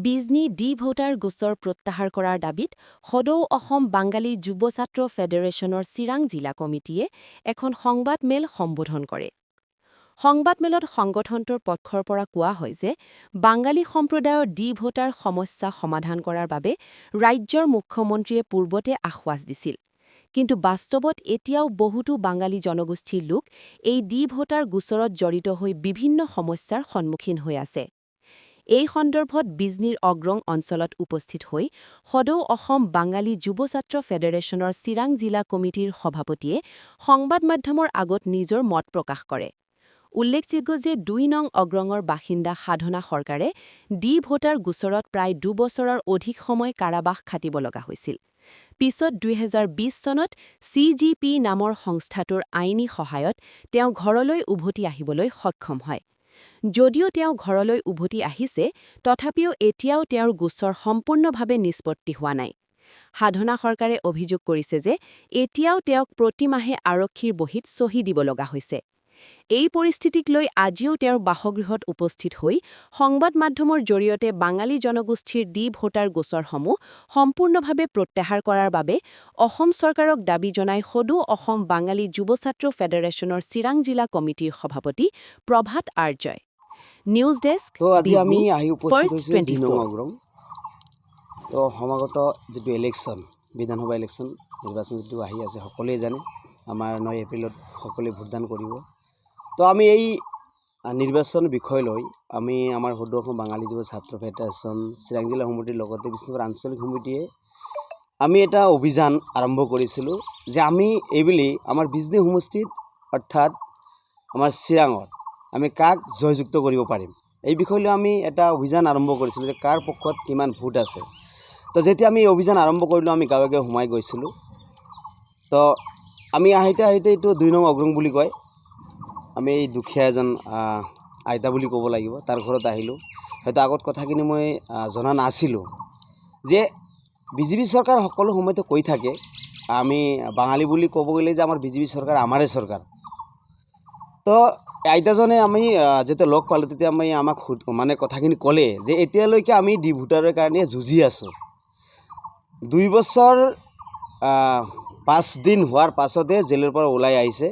Bijni D voter গোচৰ প্ৰত্যাহাৰ কৰাৰ দাবীত সদৌ অসম বাঙালী যুৱ ছাত্ৰ ফেডাৰেশ্যনৰ চিৰাং জিলা কমিটিয়ে এখন সংবাদমেল সম্বোধন কৰে। সংবাদমেলত সংগঠনটোৰ পক্ষৰ পৰা কোৱা হয় যে বাঙালী সম্প্ৰদায়ৰ ডি ভোটাৰ সমস্যা সমাধান কৰাৰ বাবে ৰাজ্যৰ মুখ্যমন্ত্ৰীয়ে পূৰ্বতে আশ্বাস দিছিল। কিন্তু বাস্তৱত এতিয়াও বহুতো বাঙালী জনগোষ্ঠীৰ লোক এই ডি ভোটাৰ গোচৰত জড়িত হৈ বিভিন্ন সমস্যাৰ সন্মুখীন হৈ আছে। এই সন্দৰ্ভত বিজনীৰ অগ্ৰং অঞ্চলত উপস্থিত হৈ সদৌ অসম বাঙালী যুৱ ছাত্ৰ ফেডাৰেশ্যনৰ চিৰাং জিলা কমিটিৰ সভাপতিয়ে সংবাদ মাধ্যমৰ আগত নিজৰ মত প্ৰকাশ কৰে। উল্লেখযোগ্য যে ২ নং অগ্ৰঙৰ বাসিন্দা সাধনা সৰকাৰে ডি ভোটাৰ গোচৰত প্ৰায় ২ বছৰৰ অধিক সময় কাৰাবাস খাটিব লগা হৈছিল। পিছত ২০২০ চনত CGP নামৰ সংস্থাটোৰ আইনী সহায়ত তেওঁ ঘৰলৈ উভতি আহিবলৈ সক্ষম হয়। যদিও তেওঁ ঘৰলৈ উভতি আহিছে, তথাপিও এতিয়াও তেওঁৰ গোচৰ সম্পূৰ্ণভাৱে নিষ্পত্তি হোৱা নাই। সাধনা সৰকাৰে অভিযোগ কৰিছে যে এতিয়াও তেওঁক প্ৰতি মাহে আৰক্ষীৰ বহীত চহী দিব লগা হৈছে। এই পৰিস্থিতিক লৈ আজিও তেওঁৰ বাসগৃহত উপস্থিত হৈ সংবাদ মাধ্যমৰ জৰিয়তে বাঙালী জনগোষ্ঠীৰ ডি ভোটাৰ গোচৰসমূহ সম্পূৰ্ণভাৱে প্ৰত্যাহাৰ কৰাৰ বাবে অসম চৰকাৰক দাবী জনাই সদৌ অসম বাঙালী যুৱ ছাত্ৰ ফেডাৰেশ্যনৰ চিৰাং জিলা কমিটিৰ সভাপতি প্ৰভাত আৰ্যই। নিউজ ডেস্ক, আজি আমি আহি উপস্থিত ফাৰ্ষ্ট হৈছোঁ ২ নং 24। অগ্ৰং। তো সমাগত যিটো ইলেকশ্যন, বিধানসভা ইলেকশ্যন নিৰ্বাচন যিটো আহি আছে, সকলোৱে জানে আমাৰ ৯ এপ্ৰিলত সকলোৱে ভোটদান কৰিব। তো আমি এই নিৰ্বাচন বিষয় লৈ আমি আমাৰ সদৌ অসম বাঙালী যুৱ ছাত্ৰ ফেডাৰেশ্যন চিৰাং জিলা সমিতিৰ লগতে বিষ্ণুপুৰ আঞ্চলিক সমিতিয়ে আমি এটা অভিযান আৰম্ভ কৰিছিলোঁ যে আমি এইবুলি আমাৰ বিজনী সমষ্টিত অৰ্থাৎ আমাৰ চিৰাঙত আমি কাক জয়যুক্ত কৰিব পাৰিম, এই বিষয় লৈ আমি এটা অভিযান আৰম্ভ কৰিছিলোঁ যে কাৰ পক্ষত কিমান ভোট আছে। তো যেতিয়া আমি এই অভিযান আৰম্ভ কৰিলোঁ, আমি গাঁৱে গাঁৱে সোমাই গৈছিলোঁ। তো আমি আহিতে এইটো ২ নং অগ্ৰং বুলি কয়। আমি এই দুখীয়া এজন আইতা বুলি ক'ব লাগিব, তাৰ ঘৰত আহিলোঁ। হয়তো আগত কথাখিনি মই জনা নাছিলোঁ যে বিজেপি চৰকাৰ সকলো সময়তে কৈ থাকে আমি বাঙালী বুলি ক'ব গ'লে যে আমাৰ বিজেপি চৰকাৰ আমাৰে চৰকাৰ। তো আইতাজনে আমি যেতিয়া লগ পালোঁ তেতিয়া আমাক মানে কথাখিনি ক'লে যে এতিয়ালৈকে আমি ডি ভোটাৰৰ কাৰণে যুঁজি আছোঁ। ২ বছৰ ৫ দিন হোৱাৰ পাছতে জেলৰ পৰা ওলাই আহিছে।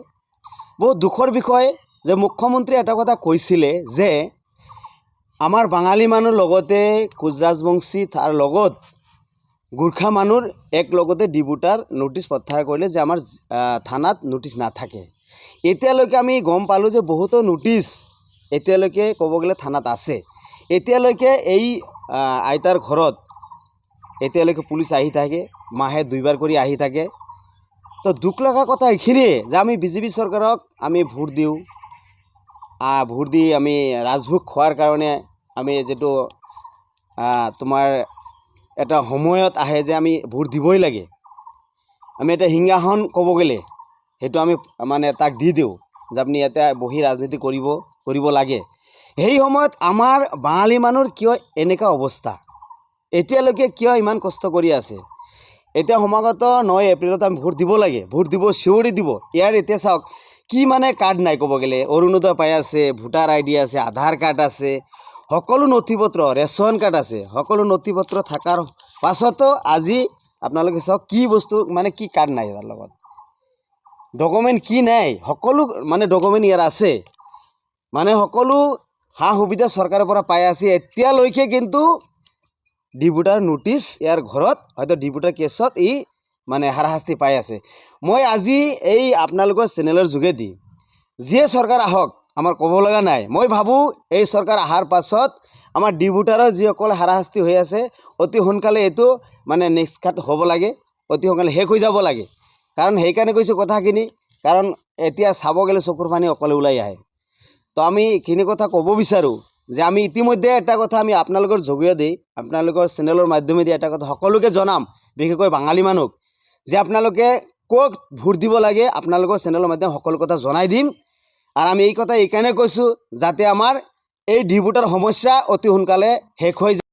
বহুত দুখৰ বিষয় যে মুখ্যমন্ত্ৰীয়ে এটা কথা কৈছিলে যে আমাৰ বাঙালী মানুহৰ লগতে কোচ ৰাজবংশী তাৰ লগত গোৰ্খা মানুহৰ এক লগতে ডি ভোটাৰ নোটিছ প্ৰত্যাহাৰ কৰিলে যে আমাৰ থানাত নোটিছ নাথাকে। এতিয়ালৈকে আমি গম পালোঁ যে বহুতো নোটিছ এতিয়ালৈকে ক'ব গ'লে থানাত আছে। এতিয়ালৈকে এই আইতাৰ ঘৰত এতিয়ালৈকে পুলিচ আহি থাকে, মাহে ২ বাৰ কৰি আহি থাকে। তো দুখ লগা কথা এইখিনিয়ে যে আমি বিজেপি চৰকাৰক আমি ভোট দিওঁ, ভোট দি আমি ৰাজভোগ খোৱাৰ কাৰণে আমি যিটো তোমাৰ এটা সময়ত আহে যে আমি ভোট দিবই লাগে, আমি এটা সিংহাসন ক'ব গ'লে সেইটো আমি মানে তাক দি দিওঁ যে আপুনি ইয়াতে বহি ৰাজনীতি কৰিব লাগে। সেই সময়ত আমাৰ বাঙালী মানুহৰ কিয় এনেকুৱা অৱস্থা, এতিয়ালৈকে কিয় ইমান কষ্ট কৰি আছে। এতিয়া সমাগত ৯ এপ্ৰিলত আমি ভোট দিব লাগে, ভোট দিব চিঞৰি দিব। ইয়াৰ এতিয়া চাওক কি মানে কাৰ্ড নাই, ক'ব গ'লে অৰুণোদয় পাই আছে, ভোটাৰ ID আছে, আধাৰ কাৰ্ড আছে, সকলো নথি পত্ৰ, ৰেচন কাৰ্ড আছে, সকলো নথি পত্ৰ থকাৰ পাছতো আজি আপোনালোকে চাওক কি বস্তু মানে কি কাৰ্ড নাই, তাৰ লগত ডকুমেণ্ট কি নাই, সকলো মানে ডকুমেণ্ট ইয়াৰ আছে, মানে সকলো সা সুবিধা চৰকাৰৰ পৰা পাই আছে। এতিয়ালৈকে কিন্তু ডি ভোটাৰ নোটিছ ইয়াৰ ঘৰত হয়তো ডি ভোটাৰ কেছত মানে হাৰাশাস্তি পাই আছে। মই আজি এই আপোনালোকৰ চেনেলৰ যোগেদি যিয়ে চৰকাৰ আহক আমাৰ ক'ব লগা নাই। মই ভাবোঁ এই চৰকাৰ অহাৰ পাছত আমাৰ ডি ভোটাৰৰ যিসকল হাৰাশাস্তি হৈ আছে অতি সোনকালে এইটো মানে নিষ্কাত হ'ব লাগে, অতি সোনকালে শেষ হৈ যাব লাগে। কাৰণ সেইকাৰণে কৈছোঁ কথাখিনি, কাৰণ এতিয়া চাব গ'লে চকুৰ পানী অকলে ওলাই আহে। তো আমি এইখিনি কথা ক'ব বিচাৰোঁ যে আমি ইতিমধ্যে এটা কথা আমি আপোনালোকৰ যোগেদি আপোনালোকৰ চেনেলৰ মাধ্যমেদি এটা কথা সকলোকে জনাম, বিশেষকৈ বাঙালী মানুহক, যে আপোনালোকে ক'ক ভোট দিব লাগে আপোনালোকৰ চেনেলৰ মাধ্যমে সকলো কথা জনাই দিম। আৰু আমি এই কথা এইকাৰণে কৈছোঁ যাতে আমাৰ এই ডি ভোটাৰ সমস্যা অতি সোনকালে শেষ হৈ যায়।